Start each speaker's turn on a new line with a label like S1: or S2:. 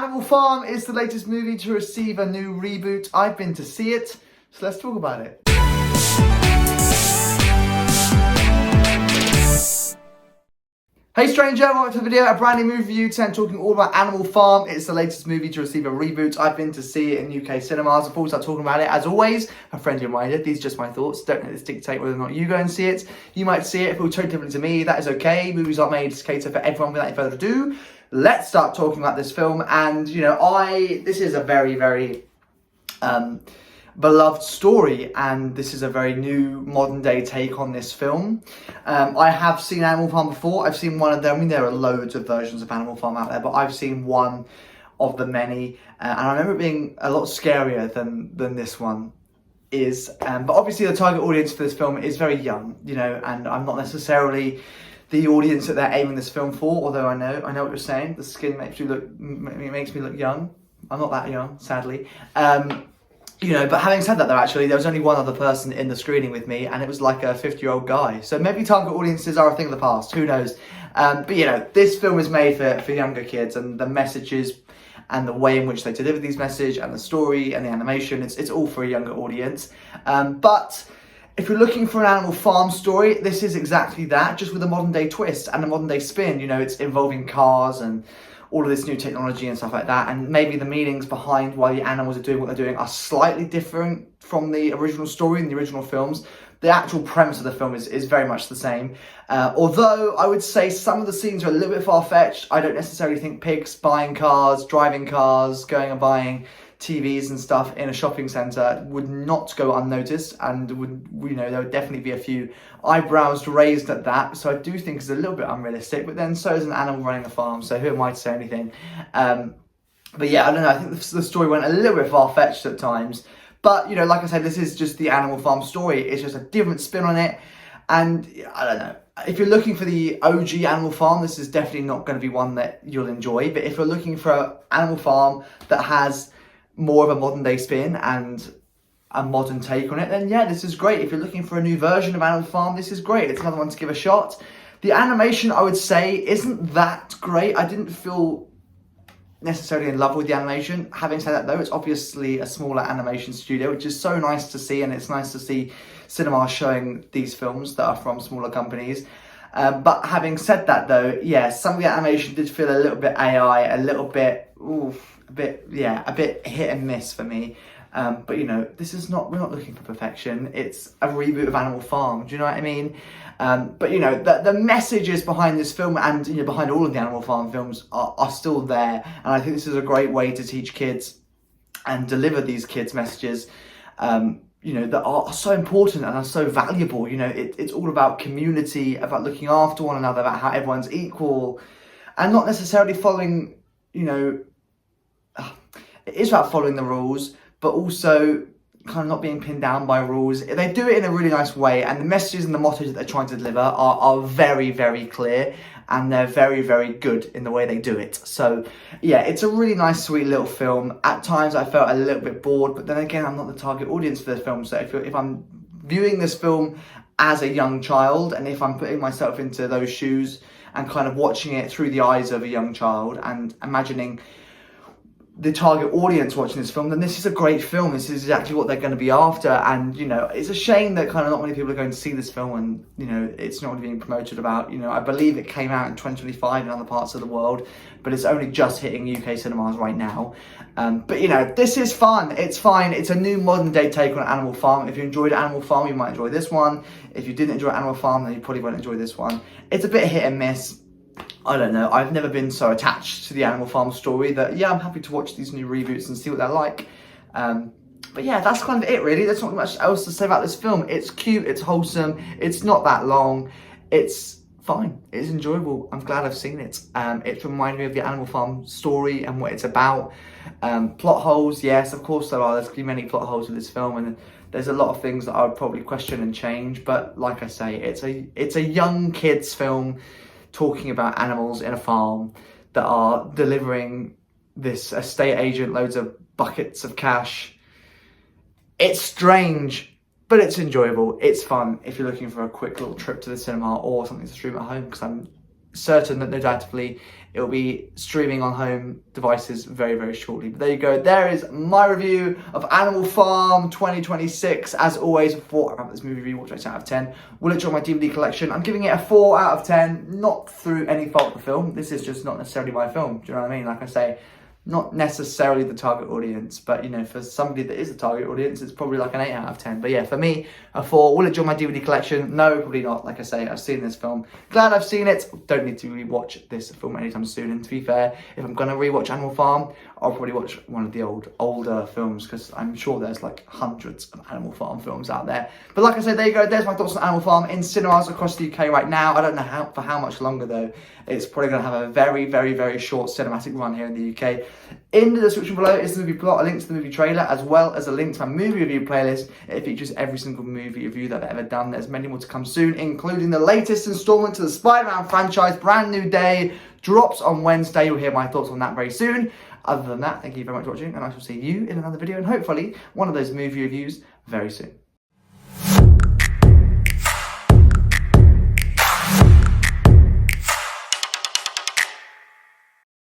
S1: Animal Farm is the latest movie to receive a new reboot. I've been to see it, so let's talk about it. Hey stranger, welcome to the video, a brand new movie review today. I'm talking all about Animal Farm. It's the latest movie to receive a reboot. I've been to see it in UK cinemas. Before we start talking about it, as always, a friendly reminder, these are just my thoughts. Don't let this dictate whether or not you go and see it. You might see it, if it will totally different to me, that is okay. Movies aren't made to cater for everyone. Without any further ado, let's start talking about this film. And, you know, this is a very, very beloved story, and this is a very new modern day take on this film. I have seen Animal Farm before. I've seen one of them. I mean, there are loads of versions of Animal Farm out there, but I've seen one of the many, and I remember it being a lot scarier than this one is. But obviously the target audience for this film is very young, you know, and I'm not necessarily the audience that they're aiming this film for, although I know what you're saying. The skin makes me look young. I'm not that young, sadly. You know, but having said that though, actually, there was only one other person in the screening with me, and it was like a 50-year-old guy. So maybe target audiences are a thing of the past, who knows? But you know, this film is made for younger kids, and the messages and the way in which they deliver these messages and the story and the animation, it's all for a younger audience. But if you're looking for an Animal Farm story, this is exactly that, just with a modern day twist and a modern day spin. You know, it's involving cars and all of this new technology and stuff like that, and maybe the meanings behind why the animals are doing what they're doing are slightly different from the original story in the original films. The actual premise of the film is very much the same. Although I would say some of the scenes are a little bit far-fetched. I don't necessarily think pigs buying cars, driving cars, going and buying TVs and stuff in a shopping centre would not go unnoticed, and there would definitely be a few eyebrows raised at that. So I do think it's a little bit unrealistic, but then so is an animal running a farm, so who am I to say anything? But yeah, I don't know, I think the story went a little bit far-fetched at times, but you know, like I said, this is just the Animal Farm story. It's just a different spin on it, and I don't know. If you're looking for the OG Animal Farm, this is definitely not going to be one that you'll enjoy, but if you're looking for an Animal Farm that has more of a modern day spin and a modern take on it, then yeah, this is great. If you're looking for a new version of Animal Farm, this is great. It's another one to give a shot. The animation, I would say, isn't that great. I didn't feel necessarily in love with the animation. Having said that though, it's obviously a smaller animation studio, which is so nice to see, and it's nice to see cinema showing these films that are from smaller companies. But having said that though, yeah, some of the animation did feel a little bit AI, a bit hit and miss for me. But you know, we're not looking for perfection. It's a reboot of Animal Farm. Do you know what I mean? But you know, the messages behind this film and behind all of the Animal Farm films are still there. And I think this is a great way to teach kids and deliver these kids messages, that are so important and are so valuable. You know, it's all about community, about looking after one another, about how everyone's equal, and not necessarily following, it is about following the rules, but also kind of not being pinned down by rules. They do it in a really nice way, and the messages and the mottos that they're trying to deliver are very, very clear, and they're very, very good in the way they do it. So yeah, it's a really nice, sweet little film. At times I felt a little bit bored, but then again, I'm not the target audience for this film. So if I'm viewing this film as a young child, and if I'm putting myself into those shoes and kind of watching it through the eyes of a young child and imagining the target audience watching this film, then this is a great film. This is exactly what they're going to be after. And it's a shame that kind of not many people are going to see this film, and it's not really being promoted about. I believe it came out in 2025 in other parts of the world, but it's only just hitting UK cinemas right now. But this is fun. It's fine. It's a new modern day take on Animal Farm. If you enjoyed Animal Farm, you might enjoy this one. If you didn't enjoy Animal Farm, then you probably won't enjoy this one. It's a bit hit and miss. I don't know, I've never been so attached to the Animal Farm story that, yeah, I'm happy to watch these new reboots and see what they're like. But yeah, that's kind of it really. There's not much else to say about this film. It's cute, it's wholesome, it's not that long, it's fine, it's enjoyable. I'm glad I've seen it. It reminded me of the Animal Farm story and what it's about. Plot holes, yes, of course there are. There's going to be many plot holes with this film, and there's a lot of things that I would probably question and change. But like I say, it's a young kids film talking about animals in a farm that are delivering this estate agent loads of buckets of cash. It's strange, but it's enjoyable. It's fun if you're looking for a quick little trip to the cinema or something to stream at home, because I'm certain that no doubtfully it will be streaming on home devices very, very shortly. But there you go. There is my review of Animal Farm 2026. As always, before I wrap this movie review, what out of 10? Will it join my DVD collection? I'm giving it a 4 out of 10, not through any fault of the film. This is just not necessarily my film. Do you know what I mean? Like I say, not necessarily the target audience, but you know, for somebody that is the target audience, it's probably like an 8 out of 10. But yeah, for me, a 4. Will it join my DVD collection? No, probably not. Like I say, I've seen this film. Glad I've seen it. Don't need to rewatch this film anytime soon. And to be fair, if I'm gonna rewatch Animal Farm, I'll probably watch one of the older films, because I'm sure there's like hundreds of Animal Farm films out there. But like I said, there you go. There's my thoughts on Animal Farm in cinemas across the UK right now. I don't know for how much longer though. It's probably going to have a very, very, very short cinematic run here in the UK. In the description below is the movie plot, a link to the movie trailer, as well as a link to my movie review playlist. It features every single movie review that I've ever done. There's many more to come soon, including the latest installment to the Spider-Man franchise, Brand New Day, drops on Wednesday. You'll hear my thoughts on that very soon. Other than that, thank you very much for watching, and I shall see you in another video, and hopefully one of those movie reviews very soon.